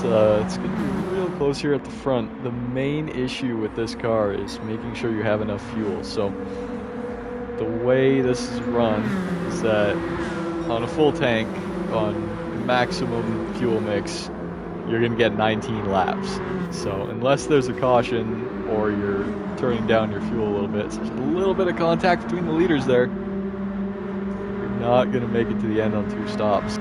it's going to be real close here at the front. The main issue with this car is making sure you have enough fuel. So the way this is run is that on a full tank, on maximum fuel mix, you're going to get 19 laps. So unless there's a caution or you're turning down your fuel a little bit, so there's a little bit of contact between the leaders there, you're not going to make it to the end on 2 stops.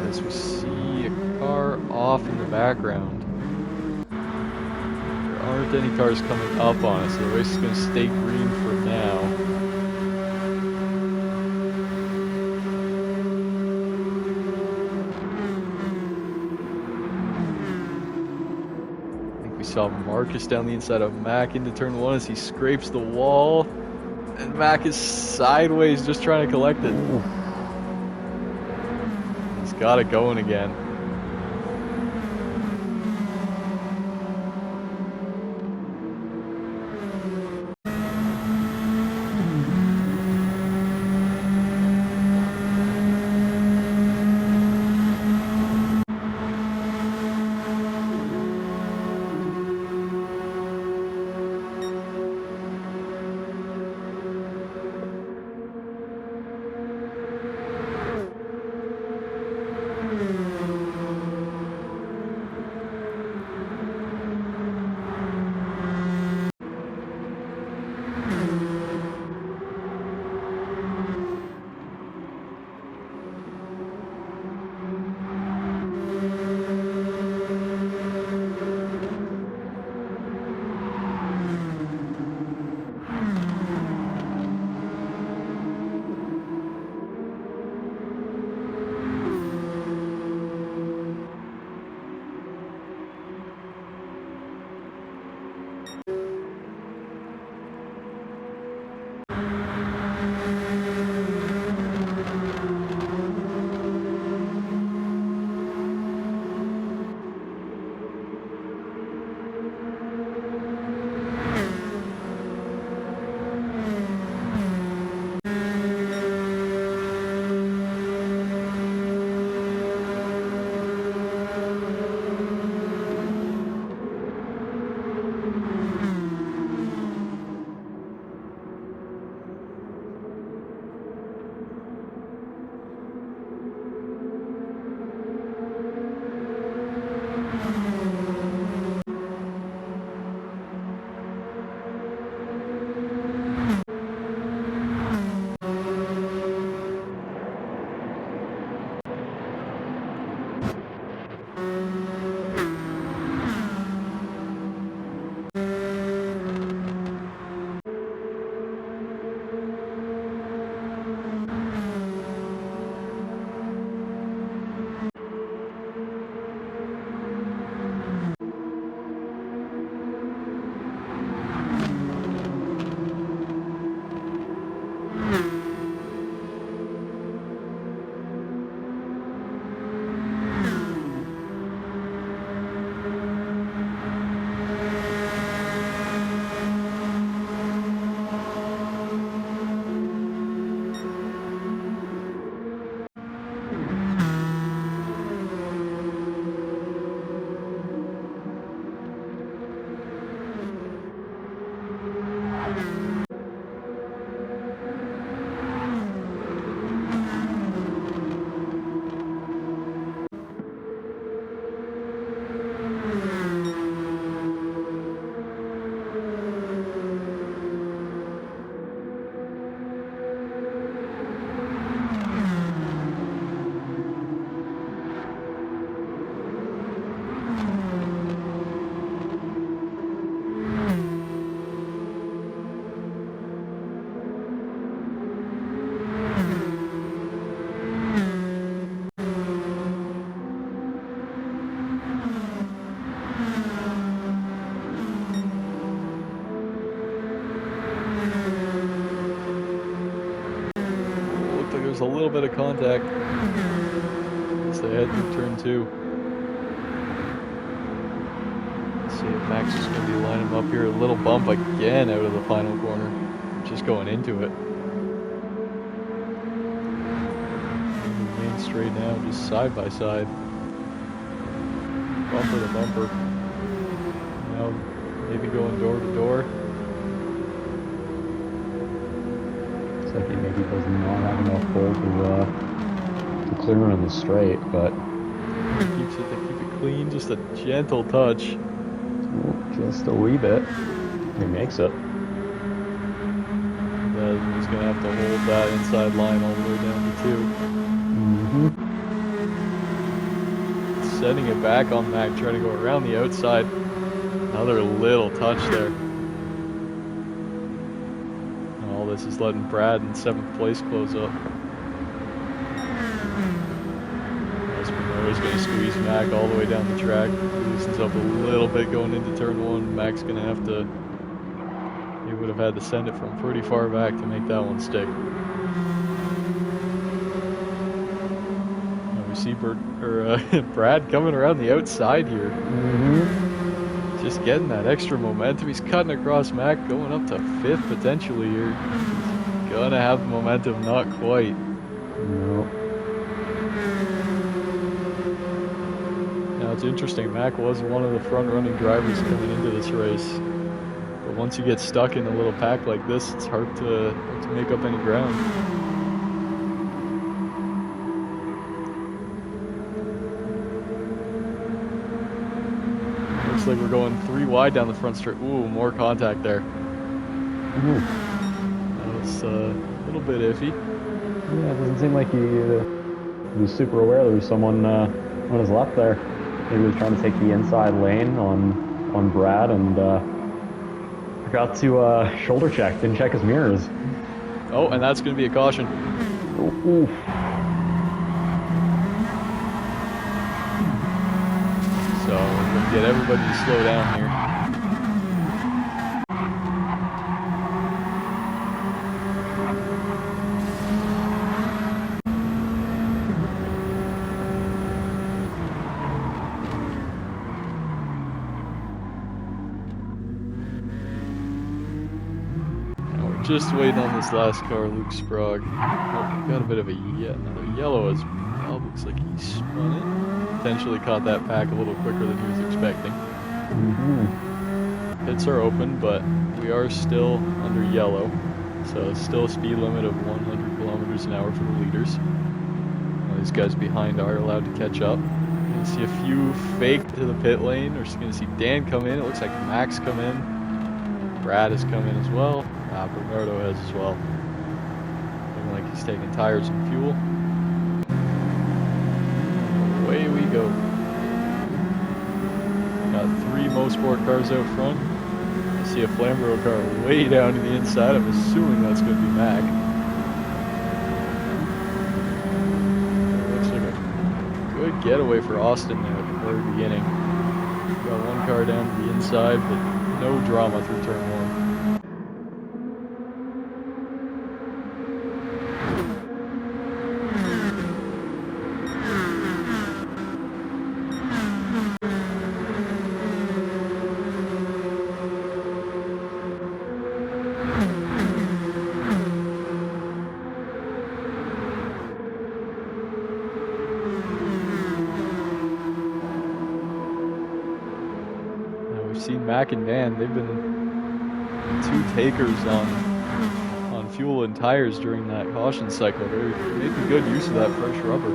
As we see a car off in the background, there aren't any cars coming up on us, so the race is going to stay green for now. I think we saw Marcus down the inside of Mac into turn 1 as he scrapes the wall, and Mac is sideways just trying to collect it. He's got it going again. there's a little bit of contact as they head through turn 2. Let's see if Max is going to be lining him up here. A little bump again out of the final corner. Just going into it. Main straight now, just side by side. Bumper to bumper. Now maybe going door to door. Looks like he maybe does not have enough pull to clear on the straight, but They keep it clean, just a gentle touch. just a wee bit. He makes it. Then he's going to have to hold that inside line all the way down to 2. Setting it back on Mac, trying to go around the outside. Another little touch there. All this is letting Brad in 7th place close up. He's going to squeeze Mac all the way down the track. Loosens up a little bit going into turn 1. Mac's going to have to... He would have had to send it from pretty far back to make that one stick. Now we see Brad coming around the outside here. Just getting that extra momentum. He's cutting across Mac, going up to 5th potentially here. He's going to have momentum, not quite. No. Now it's interesting, Mac was one of the front-running drivers coming into this race. But once you get stuck in a little pack like this, it's hard to make up any ground. Looks like we're going 3 wide down the front straight. Ooh, more contact there. That was a little bit iffy. Yeah, it doesn't seem like he was super aware there was someone on his left there. Maybe he was trying to take the inside lane on Brad and forgot to shoulder check, didn't check his mirrors. Oh, and that's going to be a caution. Ooh. So we're going to get everybody to slow down here. Just waiting on this last car, Luke Sprague. Oh, got a bit of another yellow as well. Looks like he spun it. Potentially caught that pack a little quicker than he was expecting. Pits are open, but we are still under yellow. So still a speed limit of 100 kilometers an hour for the leaders. These guys behind are allowed to catch up. You're going to see a few fake to the pit lane. We're just going to see Dan come in. It looks like Max come in. Brad has come in as well. Bernardo has as well. Looking like he's taking tires and fuel. Away we go. Got 3 Mosport cars out front. I see a Flamborough car way down to the inside. I'm assuming that's going to be Mac. Looks like a good getaway for Austin there at the very beginning. Got 1 car down to the inside, but no drama through turn 1. Mac and Dan, they've been 2 takers on fuel and tires during that caution cycle. They're making good use of that fresh rubber.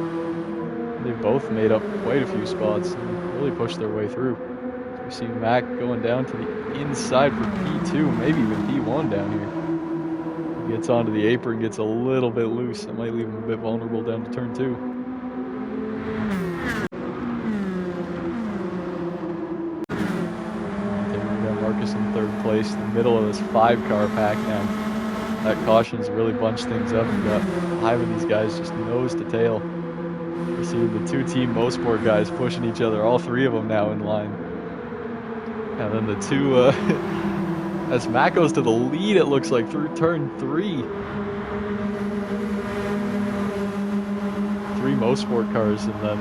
They've both made up quite a few spots and really pushed their way through. So we see Mac going down to the inside for P2, maybe even P1 down here. He gets onto the apron, gets a little bit loose. That might leave him a bit vulnerable down to turn 2. Marcus in 3rd place, the middle of this 5-car pack now. That caution's really bunched things up. We've got 5 of these guys just nose to tail. You see the 2 Team Mosport guys pushing each other, all 3 of them now in line. And then the 2, as Mac goes to the lead, it looks like through turn 3. 3 most sport cars, and then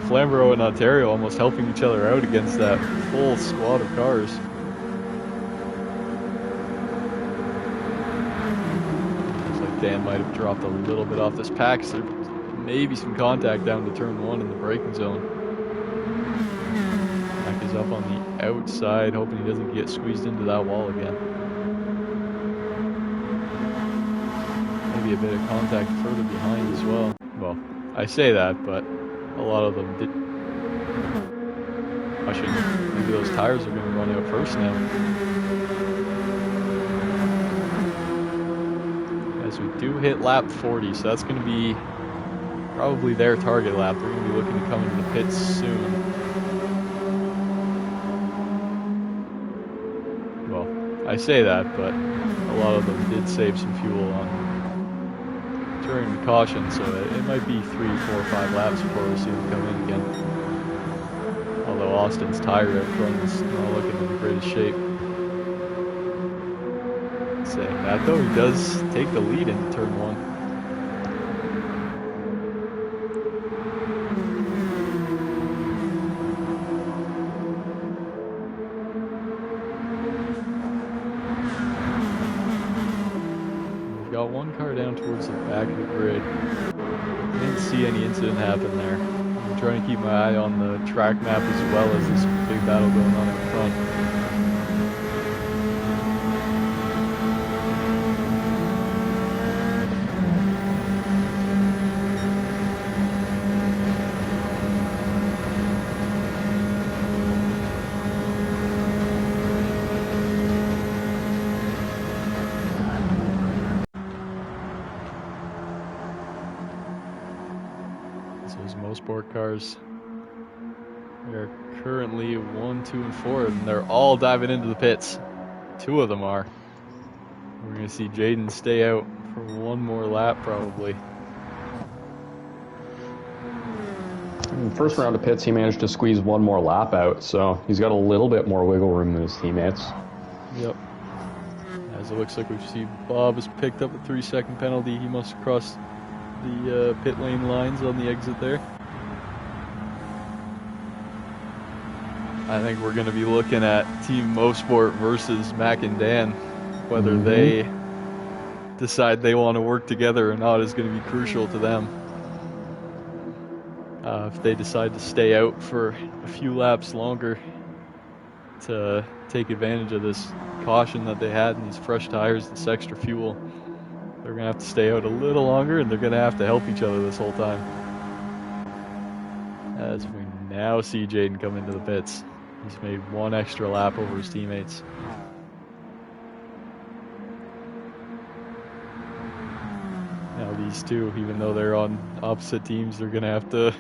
Flamborough and Ontario almost helping each other out against that full squad of cars. Looks like Dan might have dropped a little bit off this pack, so there's maybe some contact down to turn 1 in the braking zone. Mac is up on the outside, hoping he doesn't get squeezed into that wall again. Maybe a bit of contact further behind as well. Well, I say that, but a lot of them did. Maybe those tires are going to run out first now. As we do hit lap 40, so that's going to be probably their target lap. They're going to be looking to come into the pits soon. Well, I say that, but a lot of them did save some fuel during the caution, so it might be 3, 4, 5 laps before we see them come in again. Although Austin's tire out front is not looking in the greatest shape. Saying that though, he does take the lead into turn 1. Got one car down towards the back of the grid. Didn't see any incident happen there. I'm trying to keep my eye on the track map as well as this big battle going on in front. Those most sport cars, they're currently 1, 2, and 4, and they're all diving into the pits. 2 of them are. We're going to see Jaden stay out for one more lap probably. In the first round of pits, he managed to squeeze one more lap out, so he's got a little bit more wiggle room than his teammates. Yep. As it looks like we see Bob has picked up a 3-second penalty. He must have crossed the pit lane lines on the exit there. I think we're going to be looking at Team Mosport versus Mac and Dan. Whether they decide they want to work together or not is going to be crucial to them. If they decide to stay out for a few laps longer to take advantage of this caution that they had and these fresh tires, this extra fuel, they're going to have to stay out a little longer, and they're going to have to help each other this whole time. As we now see Jaden come into the pits. He's made one extra lap over his teammates. Now these two, even though they're on opposite teams, they're going to have to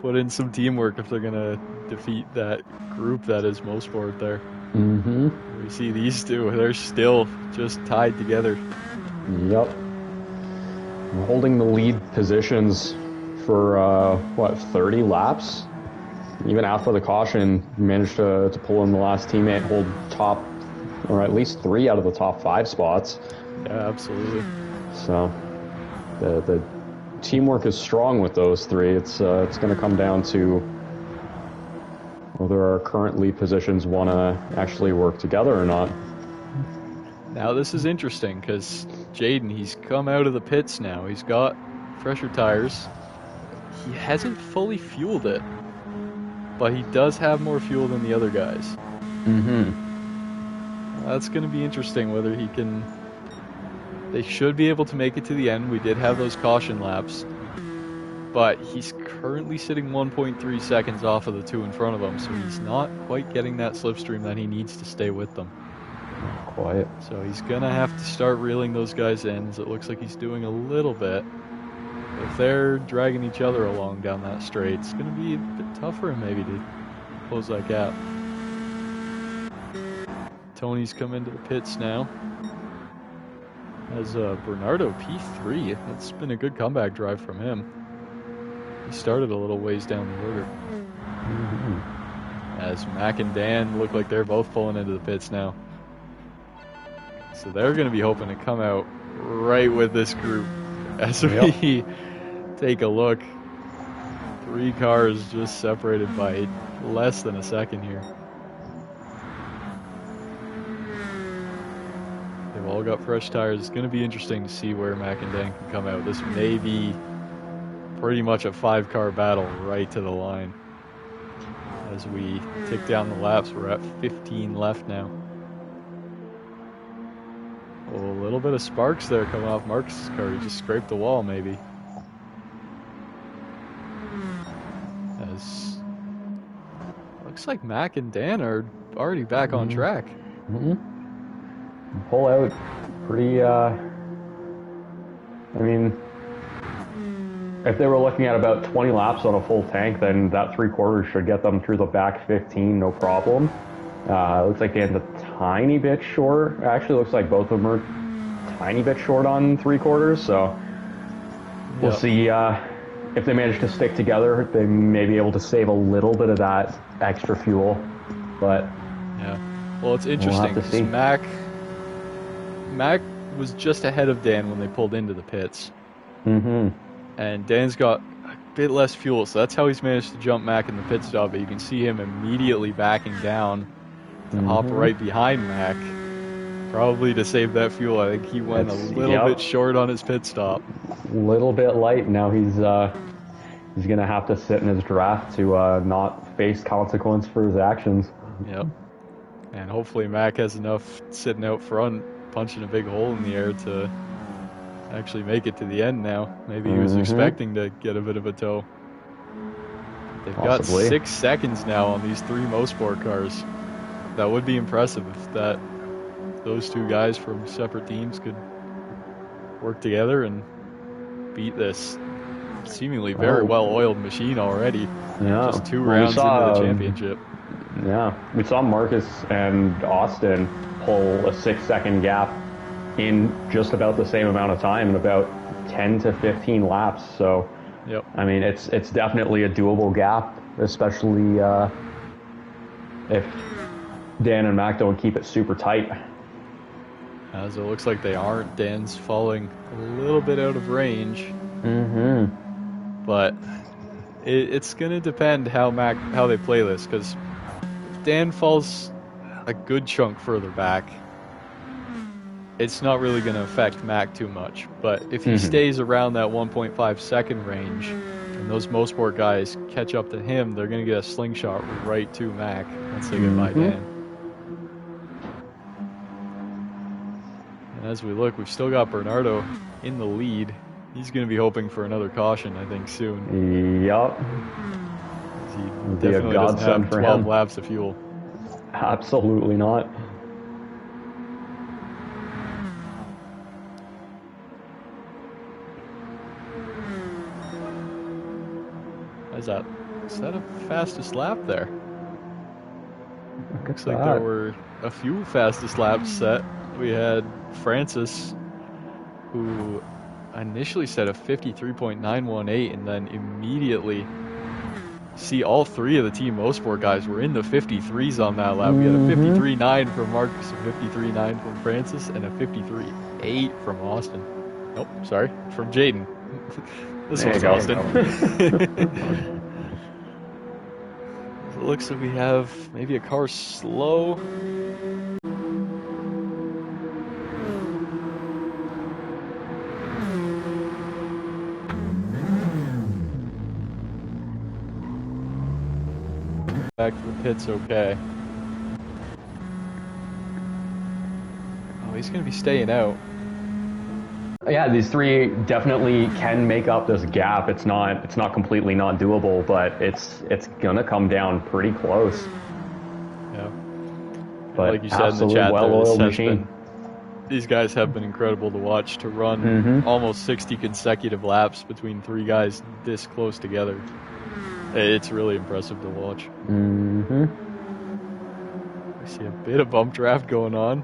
put in some teamwork if they're going to defeat that group that is Mosport there. We see these two, they're still just tied together. Yep. We're holding the lead positions for, 30 laps? Even after the caution, managed to pull in the last teammate, hold top, or at least 3 out of the top 5 spots. Yeah, absolutely. So, the teamwork is strong with those 3. It's going to come down to whether our current lead positions want to actually work together or not. Now this is interesting because Jaden, he's come out of the pits now. He's got fresher tires. He hasn't fully fueled it, but he does have more fuel than the other guys. That's going to be interesting whether he can... They should be able to make it to the end. We did have those caution laps, but he's currently sitting 1.3 seconds off of the 2 in front of him, so he's not quite getting that slipstream that he needs to stay with them. Quiet. So he's going to have to start reeling those guys in, as it looks like he's doing a little bit. If they're dragging each other along down that straight, it's going to be a bit tough for him maybe to close that gap. Tony's come into the pits now. As Bernardo P3, that's been a good comeback drive from him. He started a little ways down the order. As Mac and Dan look like they're both pulling into the pits now. So they're going to be hoping to come out right with this group as we take a look. 3 cars just separated by less than a second here. They've all got fresh tires. It's going to be interesting to see where Mac and Dan can come out. This may be pretty much a 5-car battle right to the line. As we tick down the laps, we're at 15 left now. Oh, a little bit of sparks there coming off Marcus's car. He just scraped the wall, maybe. As looks like Mac and Dan are already back on track. Pull out pretty, I mean, if they were looking at about 20 laps on a full tank, then that 3/4 should get them through the back 15, no problem. It looks like Dan's a tiny bit short. Actually, looks like both of them are a tiny bit short on 3/4, so we'll see if they manage to stick together. They may be able to save a little bit of that extra fuel, but yeah. Well, it's interesting because Mac was just ahead of Dan when they pulled into the pits. And Dan's got a bit less fuel, so that's how he's managed to jump Mac in the pit stop. But you can see him immediately backing down to hop right behind Mac, probably to save that fuel. I think he went a little bit short on his pit stop. A little bit light. Now he's gonna have to sit in his draft to not face consequence for his actions. Yep. And hopefully Mac has enough sitting out front, punching a big hole in the air to actually make it to the end now. Maybe he was expecting to get a bit of a tow. They've got 6 seconds now on these 3 Mosport cars. That would be impressive if those 2 guys from separate teams could work together and beat this seemingly very well-oiled machine already. Yeah. Just 2 rounds into the championship. Yeah, we saw Marcus and Austin pull a 6-second gap in just about the same amount of time in about 10 to 15 laps. So, I mean, it's definitely a doable gap, especially if Dan and Mac don't keep it super tight. As it looks like they aren't. Dan's falling a little bit out of range. But it's going to depend how they play this, because if Dan falls a good chunk further back, it's not really going to affect Mac too much. But if he stays around that 1.5 second range, and those Mosport guys catch up to him, they're going to get a slingshot right to Mac and say goodbye, Dan. And as we look, we've still got Bernardo in the lead. He's going to be hoping for another caution, I think, soon. Yup. He definitely doesn't have 12 laps of fuel. Absolutely not. Is that a fastest lap there? Looks like there were a few fastest laps set. We had Francis, who initially set a 53.918, and then immediately see all 3 of the Team Mosport guys were in the 53s on that lap. We had a 53.9 from Marcus, a 53.9 from Francis, and a 53.8 from Austin. Nope, sorry, from Jaden. This one's Austin. It looks like we have maybe a car slow. Back to the pits, okay. Oh, he's going to be staying out. Yeah, these 3 definitely can make up this gap. It's not completely not doable, but it's gonna come down pretty close. Yeah. But like you said in the chat, well-oiled machine. These guys have been incredible to watch, to run almost 60 consecutive laps between 3 guys this close together. It's really impressive to watch. I see a bit of bump draft going on.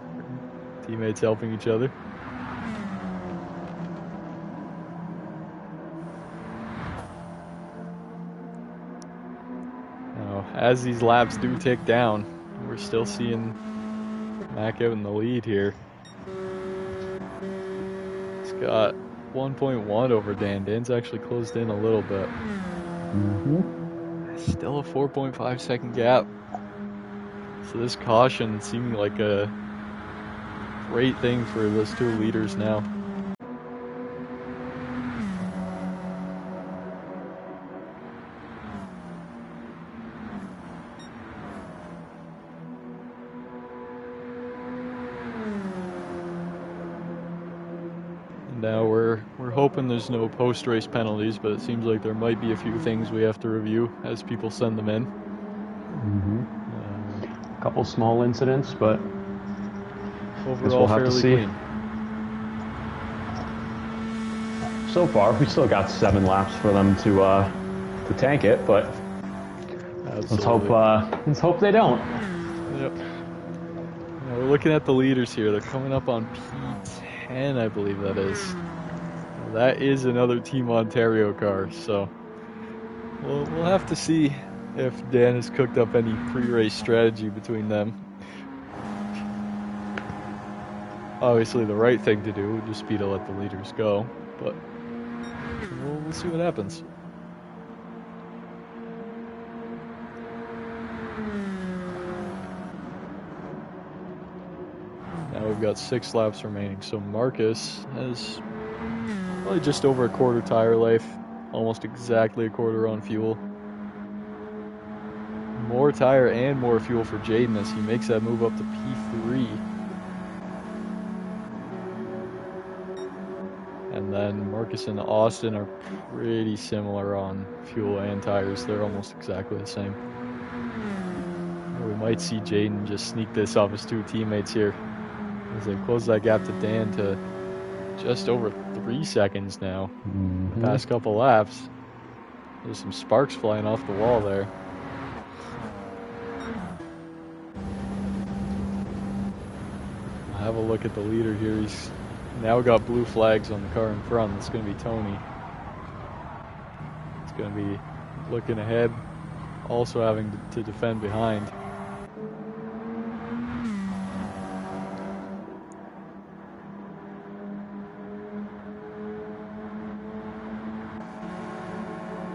Teammates helping each other. Now, as these laps do tick down, we're still seeing Mac out in the lead here. He's got 1.1 over Dan. Dan's actually closed in a little bit. Still a 4.5 second gap. So this caution seeming like a great thing for those two leaders now. Now we're hoping there's no post-race penalties, but it seems like there might be a few things we have to review as people send them in. A couple small incidents, but overall fairly clean. So far, we still got 7 laps for them to tank it, but let's hope they don't. Yep. Now we're looking at the leaders here. They're coming up on P10, I believe that is. That is another Team Ontario car, so we'll have to see if Dan has cooked up any pre-race strategy between them. Obviously, the right thing to do would just be to let the leaders go, but we'll see what happens. Now we've got 6 laps remaining, so Marcus has probably just over a quarter tire life, almost exactly a quarter on fuel. More tire and more fuel for Jaden as he makes that move up to P3. And then Marcus and Austin are pretty similar on fuel and tires. They're almost exactly the same. We might see Jaden just sneak this off his 2 teammates here as they close that gap to Dan to just over 3 seconds now. The past couple laps. There's some sparks flying off the wall there. Have a look at the leader here. He's now got blue flags on the car in front. It's going to be Tony. It's going to be looking ahead, also having to defend behind.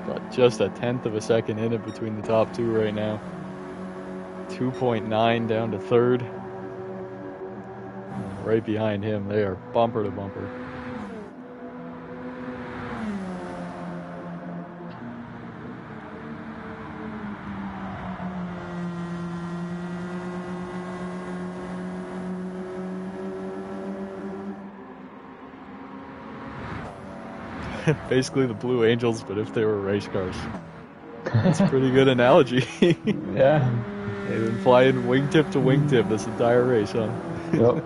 Got just a 1/10 of a second in it between the top 2 right now. 2.9 down to 3rd. Right behind him, they are bumper to bumper. Basically the Blue Angels, but if they were race cars. That's a pretty good analogy. Yeah. They've been flying wingtip to wingtip this entire race, huh? Yep.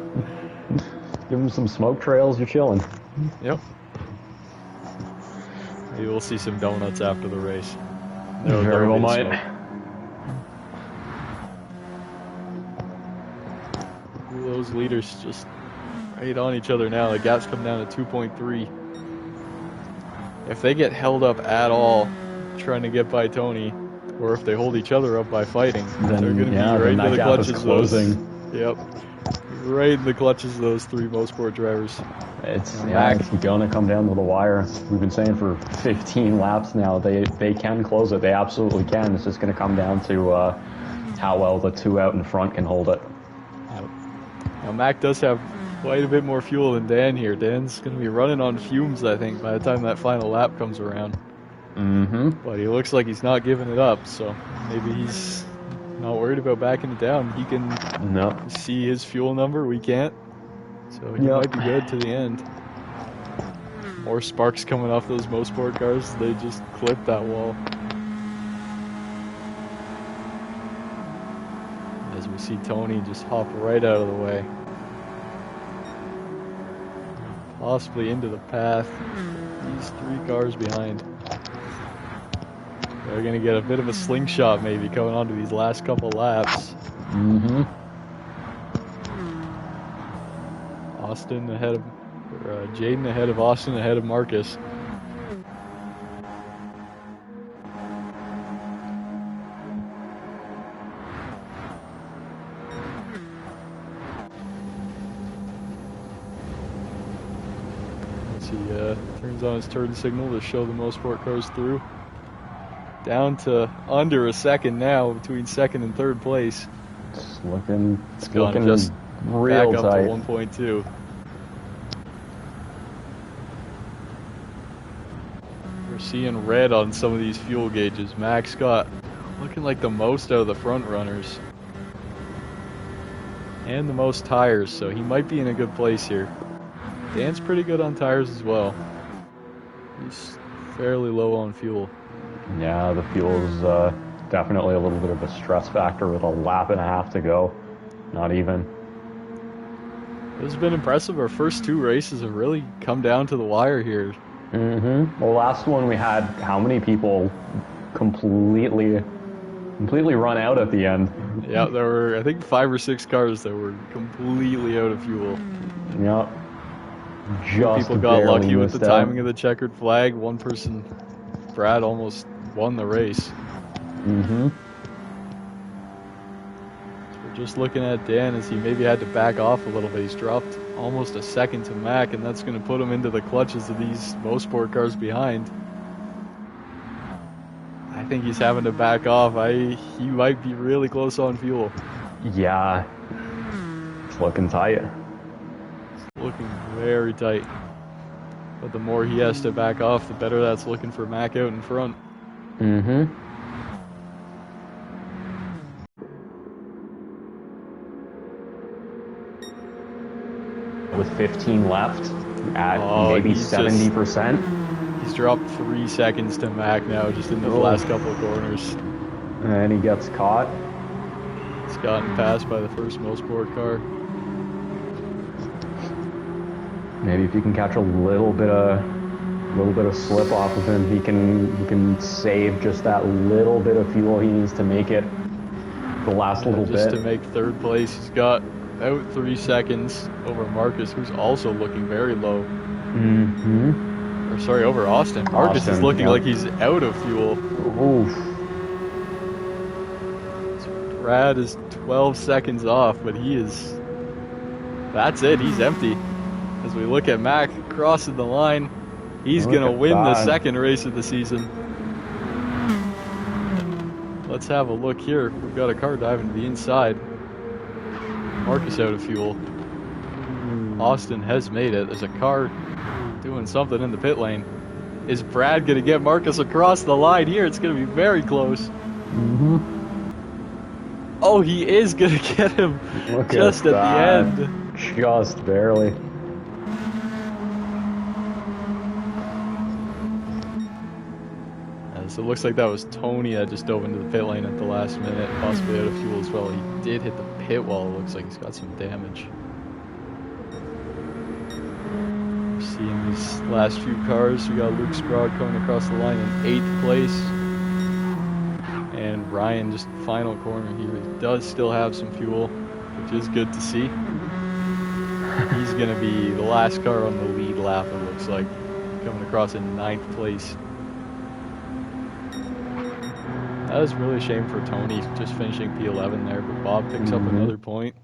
Give them some smoke trails, you're chilling. Yep. Maybe we'll see some donuts after the race. Very well might. Those leaders just right on each other now. The gaps come down to 2.3. If they get held up at all trying to get by Tony, or if they hold each other up by fighting, then they're going to be right into the clutches of those. Yep. Right in the clutches of those 3 Mosport drivers. It's gonna come down to the wire. We've been saying for 15 laps now they can close it. They absolutely can. It's just gonna come down to how well the 2 out in front can hold it. Yep. Now Mac does have quite a bit more fuel than Dan here. Dan's gonna be running on fumes, I think, by the time that final lap comes around. But he looks like he's not giving it up, so maybe he's not worried about backing it down. He can see his fuel number. We can't. So he might be good to the end. More sparks coming off those Mosport cars. They just clipped that wall. As we see Tony just hop right out of the way. Possibly into the path. These 3 cars behind. They're going to get a bit of a slingshot maybe coming onto these last couple laps. Austin ahead of, Jaden ahead of Austin, ahead of Marcus. as he turns on his turn signal to show the most sport cars through. Down to under a second now between second and third place. It's looking just real back up tight. to 1.2. We're seeing red on some of these fuel gauges. Max got looking like the most out of the front runners. And the most tires, so he might be in a good place here. Dan's pretty good on tires as well. He's fairly low on fuel. Yeah, the fuel's definitely a little bit of a stress factor with a lap and a half to go. Not even. This has been impressive. Our first two races have really come down to the wire here. Mm-hmm. The last one we had how many people completely run out at the end? Yeah, there were, I think, 5 or 6 cars that were completely out of fuel. Yep. Just people got barely lucky with the missed out. timing of the checkered flag. One person, Brad, almost won the race. Mm-hmm. So we're just looking at Dan as he maybe had to back off a little bit. He's dropped almost a second to Mac, and that's going to put him into the clutches of these most sport cars behind. I think he's having to back off. He might be really close on fuel. Yeah. It's looking tight. Looking very tight. But the more he has to back off, the better that's looking for Mac out in front. Mm-hmm. With 15 left at maybe 70%. He's dropped 3 seconds to Mac now just in the last couple of corners. And he gets caught. He's gotten passed by the first most sport car. Maybe if you can catch a little bit of slip off of him, he can save just that little bit of fuel he needs to make it the last little just bit. To make third place. He's got about 3 seconds over Marcus, who's also looking very low. Mm-hmm. Or sorry, over Austin. Marcus is looking like he's out of fuel. Oof. So Brad is 12 seconds off, but that's it. He's empty. As we look at Mac crossing the line, he's going to win the second race of the season. Let's have a look here. We've got a car diving to the inside. Marcus out of fuel. Austin has made it. There's a car doing something in the pit lane. Is Brad going to get Marcus across the line here? It's going to be very close. Mm-hmm. Oh, he is going to get him just at the end. Just barely. So it looks like that was Tony that just dove into the pit lane at the last minute, possibly out of fuel as well. He did hit the pit wall. It looks like he's got some damage. We're seeing these last few cars. We got Luke Sprague coming across the line in 8th place. And Ryan just final corner here. He does still have some fuel, which is good to see. He's going to be the last car on the lead lap, it looks like, coming across in 9th place. That was really a shame for Tony just finishing P11 there, but Bob picks up another point.